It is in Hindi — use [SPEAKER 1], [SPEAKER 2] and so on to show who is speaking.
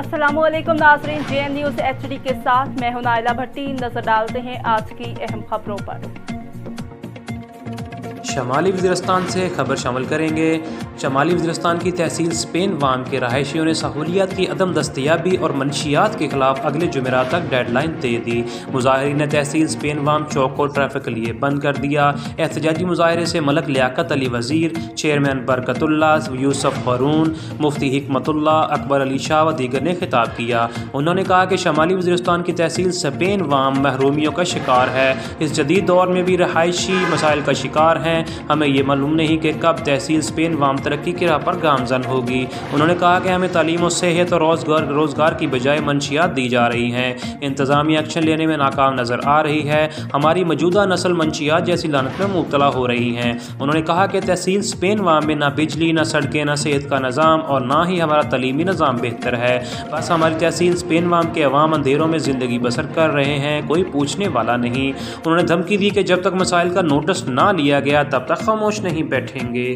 [SPEAKER 1] अस्सलामुअलैकुम नाज़रीन, JN न्यूज़ HD के साथ मैं हूं नाइला भट्टी। नजर डालते हैं आज की अहम खबरों पर।
[SPEAKER 2] शमाली वज़ीरिस्तान से खबर शामिल करेंगे। शमाली वज़ीरिस्तान की तहसील स्पेन वाम के रहायशियों ने सहूलियात की अदम दस्तयाबी और मनशियात के खिलाफ अगले जुमेरात तक डेडलाइन दे दी। मुजाहिरीन ने तहसील स्पेन वाम चौक को ट्रैफिक के लिए बंद कर दिया। एहतजाजी मुजाहरे से मलक लियाकत अली वज़ीर, चेयरमैन बरकतुल्ला, यूसुफ हारून, मुफ्ती हिकमतुल्ला, अकबर अली शाह व दीगर ने खिताब किया। उन्होंने कहा कि शमाली वज़ीरिस्तान की तहसील स्पेन वाम महरूमियों का शिकार है। इस जदीद दौर में भी रहायशी मसाइल का शिकार हैं। हमें ये मालूम नहीं कि कब तहसील स्पेन वाम तरक्की की राह पर गामजन होगी। उन्होंने कहा कि हमें तालीम और सेहत और रोज़गार की बजाय मंशियात दी जा रही हैं। इंतज़ामी एक्शन लेने में नाकाम नज़र आ रही है। हमारी मौजूदा नस्ल मंशियात जैसी लानत में मुब्तला हो रही हैं। उन्होंने कहा कि तहसील स्पेन वाम में ना बिजली, ना सड़कें, ना सेहत का निज़ाम और ना ही हमारा तालीमी निज़ाम बेहतर है। बस हमारी तहसील स्पेन वाम के अवाम अंधेरों में ज़िंदगी बसर कर रहे हैं, कोई पूछने वाला नहीं। उन्होंने धमकी दी कि जब तक मसाइल का नोटिस ना लिया गया तब तक खामोश नहीं बैठेंगे।